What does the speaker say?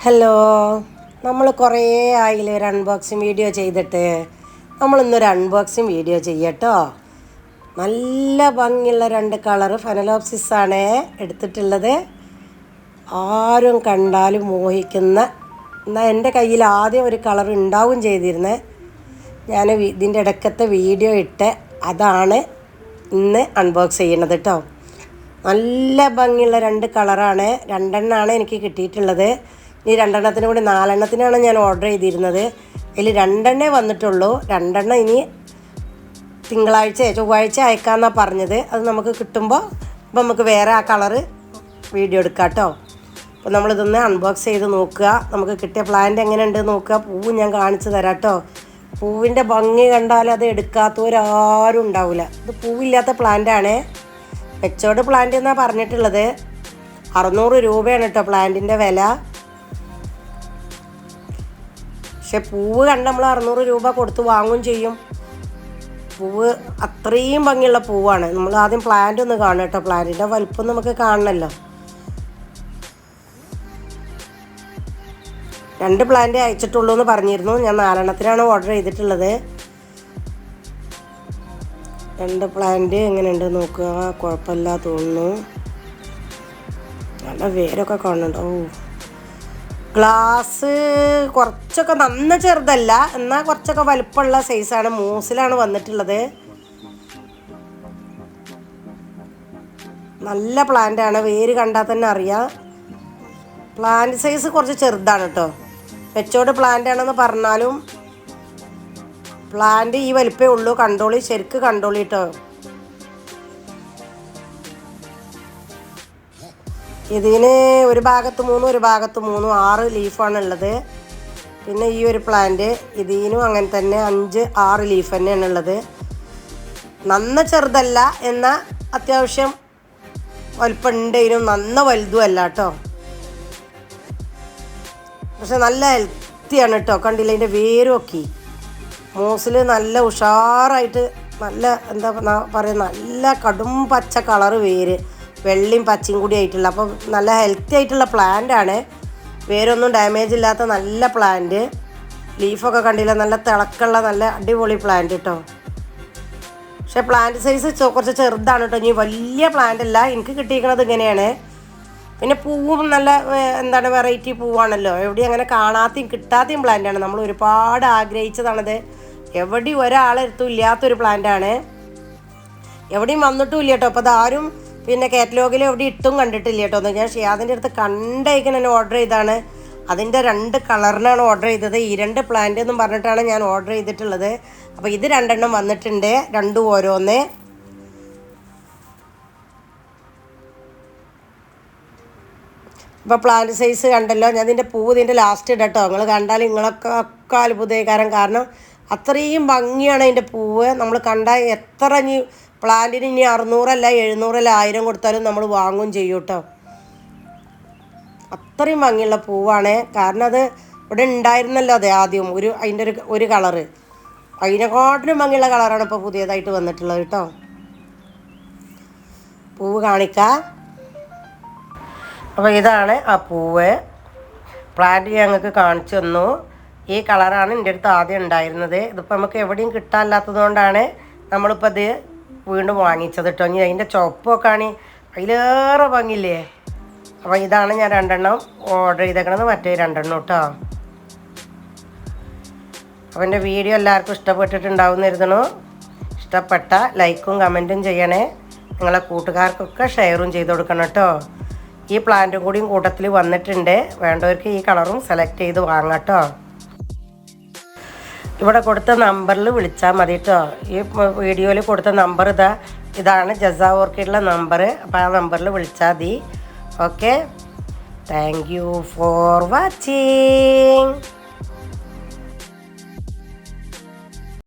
Hello, നമ്മൾ കുറേ ആയില്ലേ ഒരു അൺബോക്സിങ് വീഡിയോ ചെയ്തിട്ട്. നമ്മളിന്നൊരു അൺബോക്സിങ് വീഡിയോ ചെയ്യട്ടോ. നല്ല ഭംഗിയുള്ള 2 കളറ് ഫെനലോപ്സിസാണ് എടുത്തിട്ടുള്ളത്. ആരും കണ്ടാലും മോഹിക്കുന്ന, എന്നാൽ എൻ്റെ കയ്യിൽ ആദ്യം ഒരു കളർ ഉണ്ടാവും ചെയ്തിരുന്നത്. ഞാൻ ഇതിൻ്റെ ഇടയ്ക്കത്തെ വീഡിയോ ഇട്ട് അതാണ് ഇന്ന് അൺബോക്സ് ചെയ്യണത് കേട്ടോ. നല്ല ഭംഗിയുള്ള 2 കളറാണ്. 2 എണ്ണമാണ് എനിക്ക് കിട്ടിയിട്ടുള്ളത്. ഈ 2 എണ്ണത്തിന് കൂടി 4 എണ്ണത്തിനാണ് ഞാൻ ഓർഡർ ചെയ്തിരുന്നത്. അതിൽ 2 എണ്ണേ വന്നിട്ടുള്ളൂ. 2 എണ്ണം ഇനി ചൊവ്വാഴ്ച അയക്കാമെന്നാണ് പറഞ്ഞത്. അത് നമുക്ക് കിട്ടുമ്പോൾ നമുക്ക് വേറെ ആ കളറ് വീഡിയോ എടുക്കാം കേട്ടോ. അപ്പോൾ നമ്മളിതൊന്ന് അൺബോക്സ് ചെയ്ത് നോക്കുക. നമുക്ക് കിട്ടിയ പ്ലാന്റ് എങ്ങനെയുണ്ട് നോക്കുക. പൂവ് ഞാൻ കാണിച്ചു തരാം കേട്ടോ. പൂവിൻ്റെ ഭംഗി കണ്ടാൽ അത് എടുക്കാത്തവരാരും ഉണ്ടാവില്ല. ഇത് പൂവില്ലാത്ത പ്ലാന്റാണ്. വെച്ചോട് പ്ലാന്റ് എന്നാണ് പറഞ്ഞിട്ടുള്ളത്. 600 രൂപയാണ് കേട്ടോ പ്ലാന്റിൻ്റെ വില. പക്ഷെ പൂവ് കണ്ട് നമ്മൾ 600 രൂപ കൊടുത്ത് വാങ്ങുകയും ചെയ്യും. പൂവ് അത്രയും ഭംഗിയുള്ള പൂവാണ്. നമ്മൾ ആദ്യം പ്ലാന്റ് ഒന്ന് കാണും കേട്ടോ. പ്ലാന്റിൻ്റെ വലിപ്പം നമുക്ക് കാണണമല്ലോ. 2 പ്ലാന്റ് അയച്ചിട്ടുള്ളൂ എന്ന് പറഞ്ഞിരുന്നു. ഞാൻ 4 എണ്ണത്തിനാണ് ഓർഡർ ചെയ്തിട്ടുള്ളത്. 2 പ്ലാന്റ് എങ്ങനെയുണ്ട് നോക്കുക. കുഴപ്പമില്ല തോന്നുന്നു. നല്ല വേരൊക്കെ കാണുന്നുണ്ട്. ഗ്ലാസ് കുറച്ചൊക്കെ നന്ന ചെറുതല്ല, എന്നാൽ കുറച്ചൊക്കെ വലുപ്പമുള്ള സൈസാണ്. മൂസിലാണ് വന്നിട്ടുള്ളത്. നല്ല പ്ലാന്റാണ്. വേര് കണ്ടാൽ തന്നെ അറിയാം. പ്ലാന്റ് സൈസ് കുറച്ച് ചെറുതാണ് കേട്ടോ. വെച്ചോട് പ്ലാന്റ് ആണെന്ന് പറഞ്ഞാലും പ്ലാന്റ് ഈ വലിപ്പേ ഉള്ളൂ. കണ്ടോളി, ശരിക്ക് കണ്ടോളി കേട്ടോ. ഇതിന് ഒരു ഭാഗത്ത് 3 ഒരു ഭാഗത്ത് 3 6 ലീഫാണ് ഉള്ളത്. പിന്നെ ഈ ഒരു പ്ലാന്റ് ഇതിനും അങ്ങനെ തന്നെ 5 6 ലീഫ് തന്നെയാണ് ഉള്ളത്. നന്ന ചെറുതല്ല, എന്നാൽ അത്യാവശ്യം വലിപ്പമുണ്ട്. ഇതിനും നന്ന വലുതും അല്ല കേട്ടോ. പക്ഷെ നല്ല ഹെൽത്തിയാണ് കേട്ടോ. കണ്ടില്ല അതിൻ്റെ വേരൊക്കെ. മൂസിൽ നല്ല ഉഷാറായിട്ട് നല്ല എന്താ പറയുക, നല്ല കടും പച്ച കളറ് വേര്, വെള്ളയും പച്ചയും കൂടി ആയിട്ടുള്ള. അപ്പം നല്ല ഹെൽത്തി ആയിട്ടുള്ള പ്ലാന്റാണ്. വേരൊന്നും ഡാമേജ് ഇല്ലാത്ത നല്ല പ്ലാന്റ്. ലീഫൊക്കെ കണ്ടില്ല, നല്ല തിളക്കമുള്ള നല്ല അടിപൊളി പ്ലാന്റ് കേട്ടോ. പക്ഷെ പ്ലാന്റ് സൈസ് കുറച്ച് ചെറുതാണ് കേട്ടോ. ഇനി വലിയ പ്ലാന്റ് അല്ല. എനിക്ക് കിട്ടിയിരിക്കുന്നത് ഇങ്ങനെയാണ്. പിന്നെ പൂവും നല്ല എന്താണ് വെറൈറ്റി പൂവാണല്ലോ. എവിടെയും അങ്ങനെ കാണാത്തയും കിട്ടാത്തയും പ്ലാന്റാണ്. നമ്മൾ ഒരുപാട് ആഗ്രഹിച്ചതാണത്. എവിടെയും ഒരാളെടുത്തും ഇല്ലാത്തൊരു പ്ലാന്റാണ്. എവിടെയും വന്നിട്ടും ഇല്ല കേട്ടോ. അപ്പോൾ അതാരും പിന്നെ കാറ്റലോഗിൽ എവിടെ ഇട്ടും കണ്ടിട്ടില്ല കേട്ടോ. ഞാൻ ഷിയാദിൻ്റെ അടുത്ത് കണ്ടേക്കാൻ തന്നെ ഓർഡർ ചെയ്താണ്. അതിൻ്റെ 2 കളറിനാണ് ഓർഡർ ചെയ്തത്. ഈ 2 പ്ലാന്റ് എന്നും പറഞ്ഞിട്ടാണ് ഞാൻ ഓർഡർ ചെയ്തിട്ടുള്ളത്. അപ്പോൾ ഇത് 2 എണ്ണം വന്നിട്ടുണ്ട്. 2 ഓരോന്ന്. ഇപ്പോൾ പ്ലാന്റ് സൈസ് കണ്ടല്ലോ. ഞാൻ ഇതിൻ്റെ പൂവ് ഇതിൻ്റെ ലാസ്റ്റ് ഇടാം കേട്ടോ. നിങ്ങൾ കണ്ടാൽ നിങ്ങളൊക്കെ അത്ഭുതകരം. കാരണം അത്രയും ഭംഗിയാണ് അതിൻ്റെ പൂവ്. നമ്മൾ കണ്ടാൽ എത്ര ഇനി പ്ലാന്റിന് ഇനി 600 അല്ല 700 അല്ല 1000 കൊടുത്താലും നമ്മൾ വാങ്ങുകയും ചെയ്യും കേട്ടോ. അത്രയും ഭംഗിയുള്ള പൂവാണ്. കാരണം അത് ഇവിടെ ഉണ്ടായിരുന്നല്ലോ അത് ആദ്യം അതിൻ്റെ ഒരു കളറ്. അതിനെക്കാട്ടിലും ഭംഗിയുള്ള കളറാണ് ഇപ്പോൾ പുതിയതായിട്ട് വന്നിട്ടുള്ളത് കേട്ടോ. പൂവ് കാണിക്കാം. അപ്പോൾ ഇതാണ് ആ പൂവ്. പ്ലാന്റ് ഞങ്ങൾക്ക് കാണിച്ചു തന്നു. ഈ കളറാണ് എൻ്റെ അടുത്ത് ആദ്യം ഉണ്ടായിരുന്നത്. ഇതിപ്പോൾ നമുക്ക് എവിടെയും കിട്ടാനില്ലാത്തത് കൊണ്ടാണ് നമ്മളിപ്പോൾ ഇത് വീണ്ടും വാങ്ങിച്ചത് കേട്ടോ. ഇനി അതിൻ്റെ ചുവപ്പൊക്കെ ആണ് അതിലേറെ ഭംഗിയില്ലേ. അപ്പോൾ ഇതാണ് ഞാൻ 2 എണ്ണം ഓർഡർ ചെയ്തേക്കണത്. മറ്റേ 2 എണ്ണം കേട്ടോ. അപ്പോൾ എൻ്റെ വീഡിയോ എല്ലാവർക്കും ഇഷ്ടപ്പെട്ടിട്ടുണ്ടാവുമെന്ന് കരുതണു. ഇഷ്ടപ്പെട്ട ലൈക്കും കമൻറ്റും ചെയ്യണേ. നിങ്ങളെ കൂട്ടുകാർക്കൊക്കെ ഷെയറും ചെയ്ത് കൊടുക്കണം കേട്ടോ. ഈ പ്ലാന്റും കൂടിയും കൂട്ടത്തിൽ വന്നിട്ടുണ്ട്. വേണ്ടവർക്ക് ഈ കളറും സെലക്ട് ചെയ്ത് വാങ്ങാം കേട്ടോ. ഇവിടെ കൊടുത്ത നമ്പറിൽ വിളിച്ചാൽ മതി കേട്ടോ. ഈ വീഡിയോയിൽ കൊടുത്ത നമ്പർ ഇതാണ് ജസാ ഓർക്കിഡുള്ള നമ്പർ. അപ്പോൾ ആ നമ്പറിൽ വിളിച്ചാൽ മതി. Okay, thank you for watching.